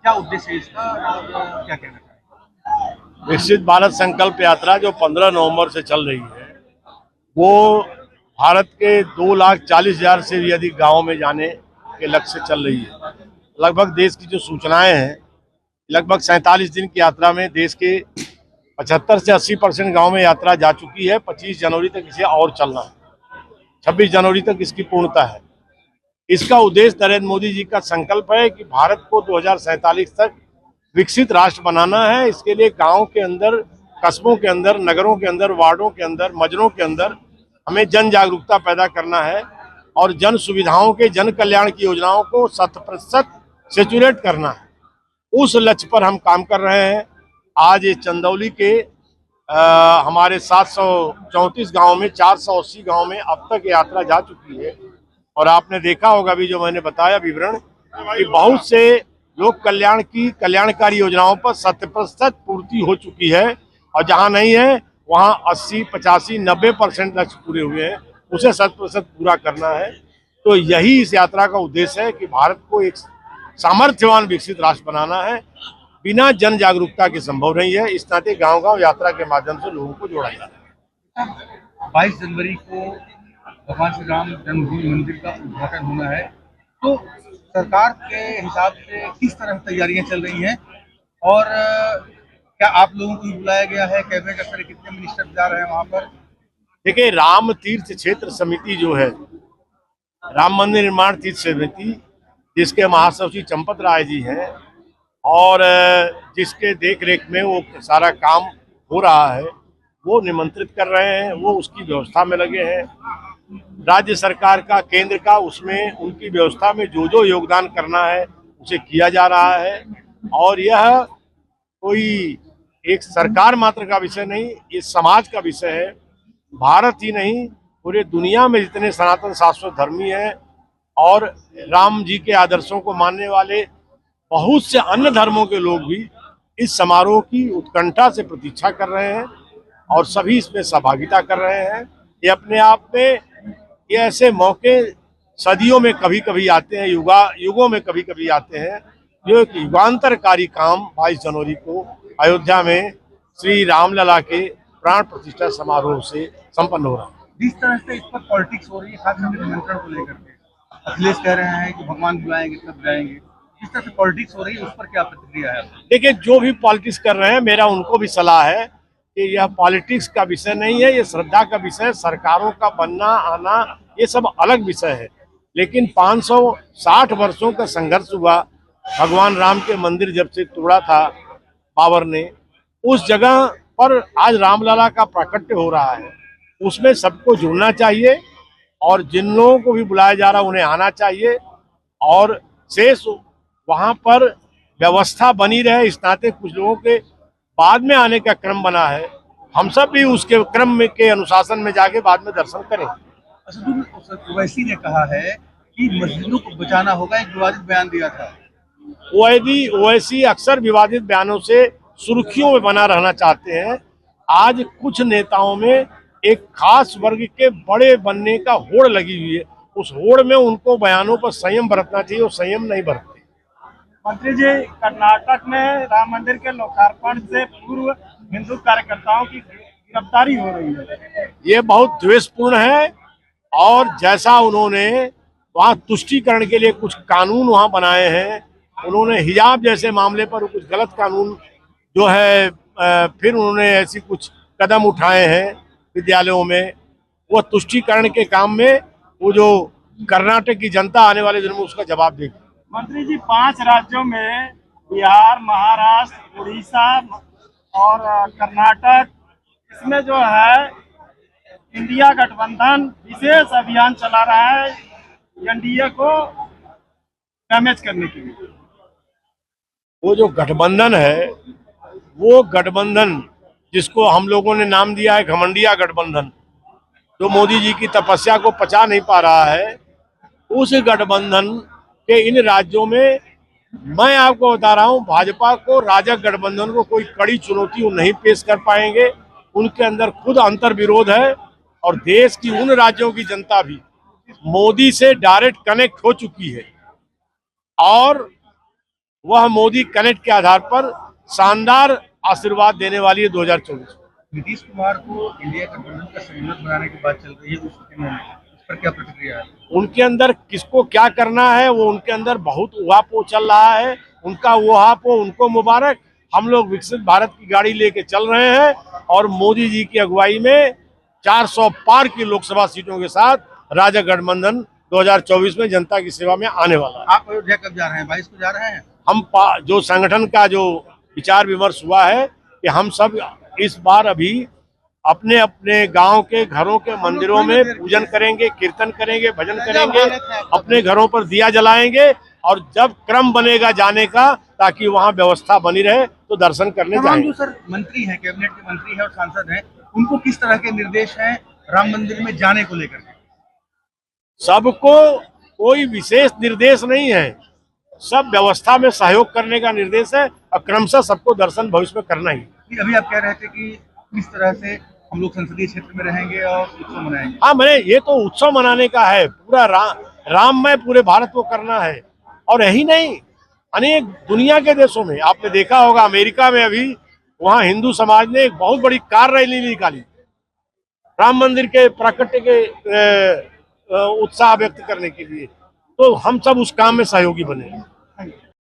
क्या उद्देश्य है इसका और क्या कहना चाहेंगे? विकसित भारत संकल्प यात्रा जो 15 नवंबर से चल रही है, वो भारत के 2,40,000 से भी अधिक गाँव में जाने के लक्ष्य से चल रही है। लगभग देश की जो सूचनाएं हैं, लगभग 47 दिन की यात्रा में देश के 75 से 80% गाँव में यात्रा जा चुकी है। 25 जनवरी तक इसे और चलना है, 26 जनवरी तक इसकी पूर्णता है। इसका उद्देश्य नरेंद्र मोदी जी का संकल्प है कि भारत को 2047 तक विकसित राष्ट्र बनाना है। इसके लिए गांव के अंदर, कस्बों के अंदर, नगरों के अंदर, वार्डों के अंदर, मजरों के अंदर हमें जन जागरूकता पैदा करना है और जन सुविधाओं के, जन कल्याण की योजनाओं को 100% सेचुरेट करना है। उस लक्ष्य पर हम काम कर रहे हैं। आज ये चंदौली के हमारे 734 गाँव में 480 गाँव में अब तक यात्रा जा चुकी है। और आपने देखा होगा अभी जो मैंने बताया विवरण कि बहुत से लोक कल्याण की कल्याणकारी योजनाओं पर 100% पूर्ति हो चुकी है और जहां नहीं है वहां 80, 85, 90% लक्ष्य पूरे हुए हैं। उसे 100% पूरा करना है। तो यही इस यात्रा का उद्देश्य है कि भारत को एक सामर्थ्यवान विकसित राष्ट्र बनाना है। बिना जन जागरूकता के संभव नहीं है। इस नाते गांव गांव यात्रा के माध्यम से लोगों को जोड़ा जा रहा है। 22 जनवरी को भगवान श्री राम जन्मभूमि मंदिर का उद्घाटन होना है, तो सरकार के हिसाब से किस तरह तैयारियां चल रही हैं और क्या आप लोगों को भी बुलाया गया है? कैबिनेट स्तर के कितने मिनिस्टर जा रहे हैं वहां पर? देखिए, राम तीर्थ क्षेत्र समिति जो है, राम मंदिर निर्माण तीर्थ समिति, जिसके महासचिव चंपत राय जी हैं और जिसके देख रेख में वो सारा काम हो रहा है, वो निमंत्रित कर रहे हैं, वो उसकी व्यवस्था में लगे हैं। राज्य सरकार का, केंद्र का, उसमें उनकी व्यवस्था में जो जो योगदान करना है उसे किया जा रहा है। और यह कोई एक सरकार मात्र का विषय नहीं, ये समाज का विषय है। भारत ही नहीं, पूरे दुनिया में जितने सनातन शाश्वत धर्मी हैं और राम जी के आदर्शों को मानने वाले बहुत से अन्य धर्मों के लोग भी इस समारोह की उत्कंठा से प्रतीक्षा कर रहे हैं और सभी इसमें सहभागिता कर रहे हैं। ये अपने आप में, ये ऐसे मौके सदियों में कभी कभी आते हैं, युगों में कभी कभी आते हैं, जो एक युगांतरकारी काम 22 जनवरी को अयोध्या में श्री रामलला के प्राण प्रतिष्ठा समारोह से संपन्न हो रहा है। जिस तरह से इस पर पॉलिटिक्स हो रही है, खास करके निमंत्रण को लेकर के, अखिलेश कह रहे हैं कि भगवान बुलाएंगे तब जाएंगे, जिस तरह से पॉलिटिक्स हो रही है उस पर क्या प्रतिक्रिया है? देखिए, जो भी पॉलिटिक्स कर रहे हैं, मेरा उनको भी सलाह है कि यह पॉलिटिक्स का विषय नहीं है, ये श्रद्धा का विषय है। सरकारों का बनना आना ये सब अलग विषय है, लेकिन 560 वर्षों का संघर्ष हुआ। भगवान राम के मंदिर जब से तोड़ा था बाबर ने, उस जगह पर आज रामलला का प्राकट्य हो रहा है। उसमें सबको जुड़ना चाहिए और जिन लोगों को भी बुलाया जा रहा है उन्हें आना चाहिए और शेष वहां पर व्यवस्था बनी रहे। इस नाते कुछ लोगों के बाद में आने का क्रम बना है, हम सब भी उसके क्रम में के अनुशासन में जाके बाद में दर्शन करें। असदुद्दीन ओवैसी ने कहा है कि मस्जिदों को बचाना होगा, एक विवादित बयान दिया था। ओवैसी अक्सर विवादित बयानों से सुर्खियों में बना रहना चाहते हैं। आज कुछ नेताओं में एक खास वर्ग के बड़े बनने का होड़ लगी हुई है। उस होड़ में उनको बयानों पर संयम बरतना चाहिए, और संयम नहीं बरतते। मंत्री जी, कर्नाटक में राम मंदिर के लोकार्पण से पूर्व हिंदू कार्यकर्ताओं की गिरफ्तारी हो रही है। ये बहुत द्वेषपूर्ण है और जैसा उन्होंने वहाँ तुष्टीकरण के लिए कुछ कानून वहाँ बनाए हैं, उन्होंने हिजाब जैसे मामले पर कुछ गलत कानून जो है फिर उन्होंने ऐसी कुछ कदम उठाए हैं विद्यालयों में, वो तुष्टीकरण के काम में वो जो कर्नाटक की जनता आने वाले दिनों में उसका जवाब देगी। मंत्री जी, 5 राज्यों में बिहार, महाराष्ट्र, उड़ीसा और कर्नाटक, इसमें जो है इंडिया गठबंधन विशेष अभियान चला रहा है एनडीए को डैमेज करने के लिए। वो जो गठबंधन है, वो गठबंधन जिसको हम लोगों ने नाम दिया है घमंडिया गठबंधन, जो मोदी जी की तपस्या को पचा नहीं पा रहा है, उस गठबंधन के इन राज्यों में मैं आपको बता रहा हूं, भाजपा को, राजग गठबंधन को कोई कड़ी चुनौती वो नहीं पेश कर पाएंगे। उनके अंदर खुद अंतर विरोध है और देश की उन राज्यों की जनता भी मोदी से डायरेक्ट कनेक्ट हो चुकी है और वह मोदी कनेक्ट के आधार पर शानदार आशीर्वाद देने वाली है 2024। नीतीश कुमार को इंडिया गठबंधन का संयोजक बनाने की बात चल रही है, उस स्थिति में इस पर क्या प्रतिक्रिया है? उनके अंदर किसको क्या करना है वो उनके अंदर बहुत उहापोह चल रहा है। उनका उहापोह उनको मुबारक। हम लोग विकसित भारत की गाड़ी लेके चल रहे हैं और मोदी जी की अगुवाई में 400 पार की लोकसभा सीटों के साथ राजग गठबंधन 2024 में जनता की सेवा में आने वाला है। आप अयोध्या कब जा रहे हैं? 22 को जा रहे हैं? जो संगठन का जो विचार विमर्श हुआ है कि हम सब इस बार अभी अपने अपने गांव के घरों के मंदिरों में पूजन करेंगे, कीर्तन करेंगे, भजन करेंगे, अपने घरों पर दिया जलाएंगे और जब क्रम बनेगा जाने का ताकि वहां व्यवस्था बनी रहे तो दर्शन करने जाएंगे। जो सर मंत्री हैं, कैबिनेट के मंत्री हैं और सांसद हैं, उनको किस तरह के निर्देश हैं राम मंदिर में जाने को लेकर? सबको कोई विशेष निर्देश नहीं है, सब व्यवस्था में सहयोग करने का निर्देश है और क्रमशः सबको दर्शन भविष्य में करना ही। अभी आप कह रहे थे कि किस तरह से हम लोग संसदीय क्षेत्र में रहेंगे और उत्सव मनाएंगे। हाँ, मैंने ये तो उत्सव मनाने का है, पूरा राममय पूरे भारत को करना है। और यही नहीं, अनेक दुनिया के देशों में आपने देखा होगा, अमेरिका में अभी वहाँ हिंदू समाज ने एक बहुत बड़ी कार रैली निकाली राम मंदिर के प्राकट्य के उत्साह व्यक्त करने के लिए। तो हम सब उस काम में सहयोगी बने।